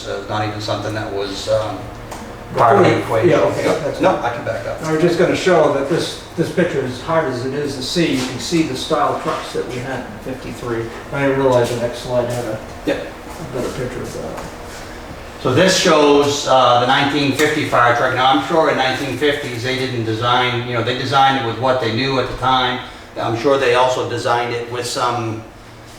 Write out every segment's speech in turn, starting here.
was not even something that was part of the equation. Yeah, okay, that's- No, I can back up. I was just going to show that this picture, as hard as it is to see, you can see the style trucks that we had in '53. I didn't realize the next slide had a better picture of that. So this shows the 1950 fire truck. Now, I'm sure in 1950s they didn't design, they designed it with what they knew at the time. I'm sure they also designed it with some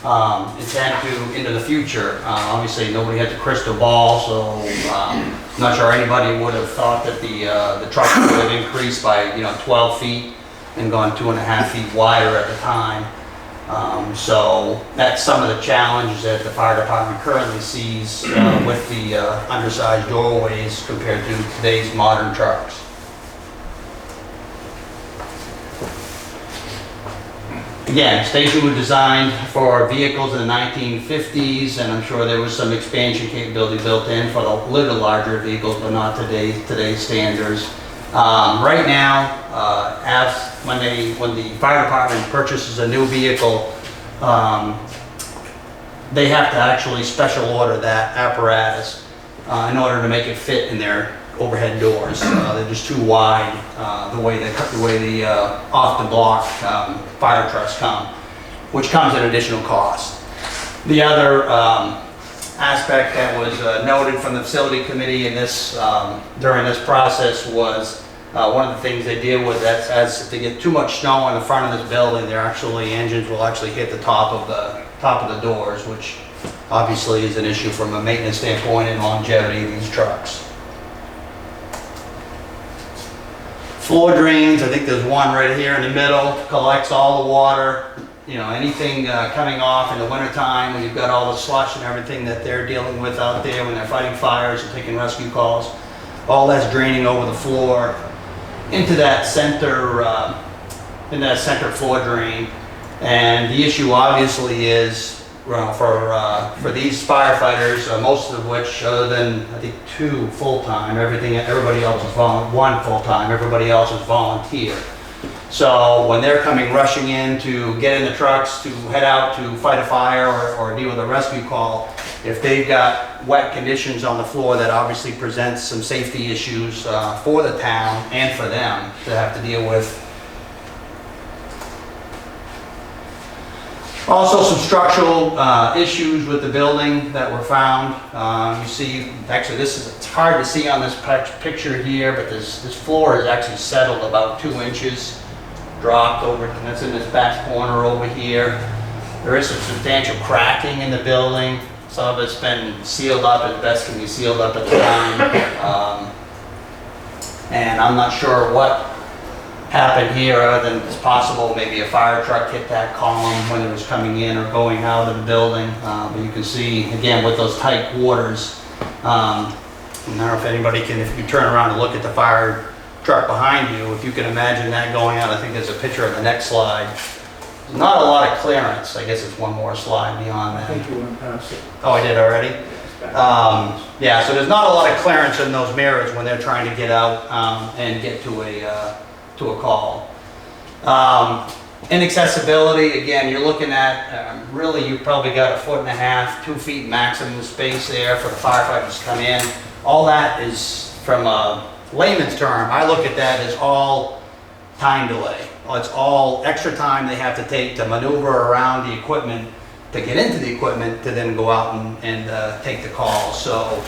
intent to into the future. Obviously, nobody had the crystal ball, so I'm not sure anybody would have thought that the truck would have increased by 12 feet and gone 2.5 feet wider at the time. So that's some of the challenges that the fire department currently sees with the undersized doorways compared to today's modern trucks. Again, station was designed for vehicles in the 1950s, and I'm sure there was some expansion capability built in for the little larger vehicles, but not today's standards. Right now, when the fire department purchases a new vehicle, they have to actually special order that apparatus in order to make it fit in their overhead doors. They're just too wide the way the off the block fire trucks come, which comes at additional cost. The other aspect that was noted from the facility committee in this during this process was one of the things they deal with that as if they get too much snow on the front of this building, engines will actually hit the top of the doors, which obviously is an issue from a maintenance standpoint and longevity of these trucks. Floor drains, I think there's one right here in the middle, collects all the water, anything coming off in the wintertime when you've got all the slush and everything that they're dealing with out there when they're fighting fires and taking rescue calls. All that's draining over the floor into that center floor drain. And the issue obviously is for these firefighters, most of which, other than I think 2 full-time, everybody else is one full-time, everybody else is volunteer. So when they're rushing in to get in the trucks to head out to fight a fire or deal with a rescue call, if they've got wet conditions on the floor, that obviously presents some safety issues for the town and for them to have to deal with. Also, some structural issues with the building that were found. You see, actually, it's hard to see on this picture here, but this floor is actually settled about 2 inches, dropped over, and that's in this back corner over here. There is some substantial cracking in the building. Some of it's been sealed up as best can be sealed up at the time. And I'm not sure what happened here other than it's possible maybe a fire truck hit that column when it was coming in or going out of the building. But you can see, again, with those tight quarters, I don't know if anybody can, if you turn around and look at the fire truck behind you, if you can imagine that going out. I think there's a picture of the next slide. There's not a lot of clearance. I guess it's one more slide beyond that. I think you went past it. Oh, I did already? Yeah, so there's not a lot of clearance in those mirrors when they're trying to get out and get to a call. Inaccessibility, again, you're looking at, really you've probably got 1.5 feet, 2 feet maximum space there for the firefighters to come in. All that is, from a layman's term, I look at that as all time delay. It's all extra time they have to take to maneuver around the equipment to get into the equipment to then go out and take the call. So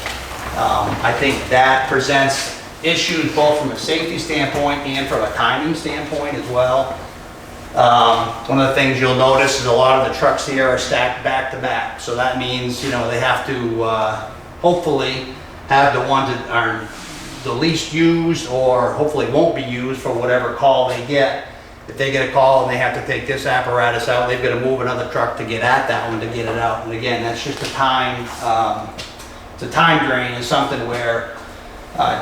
I think that presents issues both from a safety standpoint and from a timing standpoint as well. One of the things you'll notice is a lot of the trucks here are stacked back to back. So that means, they have to hopefully have the ones that are the least used or hopefully won't be used for whatever call they get. If they get a call and they have to take this apparatus out, they've got to move another truck to get at that one to get it out. And again, that's just a time, it's a time drain. It's something where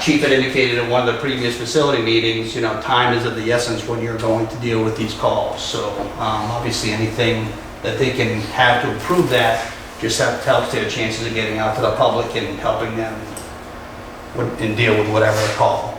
Chief had indicated in one of the previous facility meetings, time is of the essence when you're going to deal with these calls. So obviously anything that they can have to improve that just helps their chances of getting out to the public and helping them and deal with whatever call.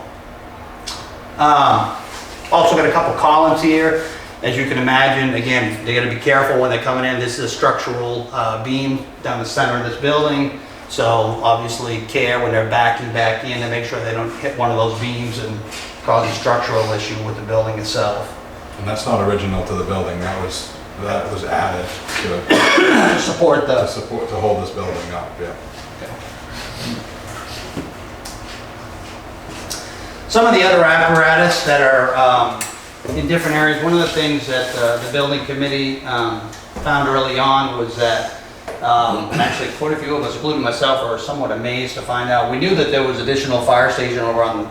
Also got a couple columns here. As you can imagine, again, they got to be careful when they're coming in. This is a structural beam down the center of this building. So obviously care when they're backing back in to make sure they don't hit one of those beams and cause a structural issue with the building itself. And that's not original to the building, that was added to To support to the, support, to hold this building up, yeah. some of the other apparatus that are in different areas. One of the things that the building committee found early on was that, and actually quite a few of us, including myself, were somewhat amazed to find out. We knew that there was additional fire station over on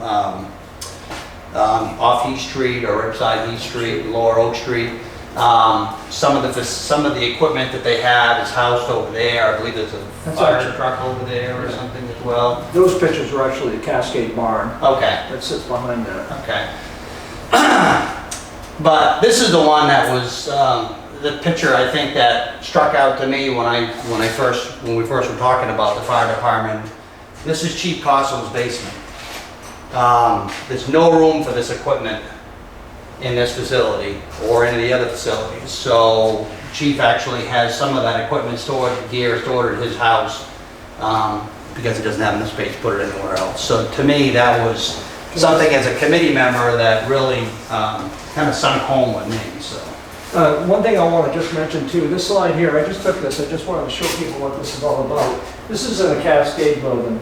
off Heath Street or upside Heath Street, Lower Oak Street. Some of the equipment that they have is housed over there. I believe there's a That's fire actually- truck over there or something as well. Those pictures are actually the Cascade Barn Okay. that sits behind that. Okay. But this is the one that was, the picture I think that struck out to me when we first were talking about the fire department. This is Chief Costle's basement. There's no room for this equipment in this facility or any of the other facilities. So Chief actually has some of that equipment stored, gear stored at his house, because he doesn't have enough space to put it anywhere else. So to me, that was something as a committee member that really kind of sunk home with me, so. One thing I want to just mention too, this slide here, I just took this, I just wanted to show people what this is all about. This is in a Cascade building.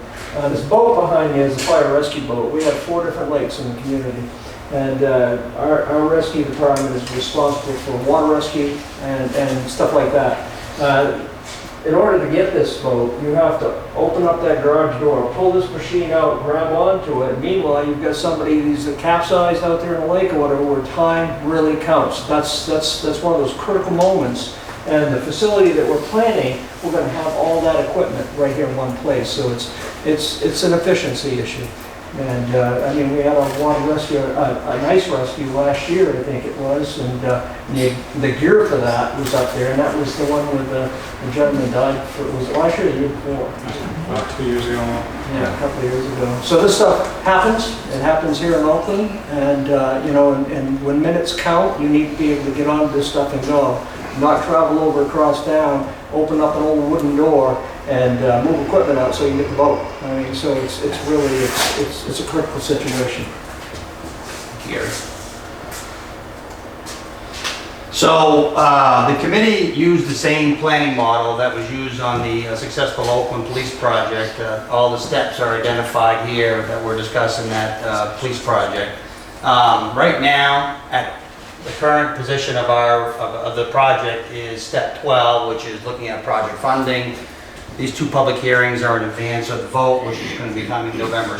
This boat behind me is a fire rescue boat. We have 4 different lakes in the community. And our rescue department is responsible for water rescue and stuff like that. In order to get this boat, you have to open up that garage door, pull this machine out, grab onto it. Meanwhile, you've got somebody who's capsized out there in the lake or whatever, where time really counts. That's one of those critical moments. And the facility that we're planning, we're going to have all that equipment right here in one place. So it's an efficiency issue. And I mean, we had a water rescue, an ice rescue last year, I think it was, and the gear for that was up there, and that was the one where the gentleman died. Was it last year or the year before? About 2 years ago. Yeah, a couple of years ago. So this stuff happens. It happens here in Oakland, and you know, and when minutes count, you need to be able to get onto this stuff and go, not travel over across town, open up an old wooden door, and move equipment out so you can get the boat. I mean, so it's really it's a critical situation. Here. So the committee used the same planning model that was used on the successful Oakland Police Project. All the steps are identified here that we're discussing that police project. Right now, at the current position of the project is step 12, which is looking at project funding. These 2 public hearings are in advance of the vote, which is going to be coming November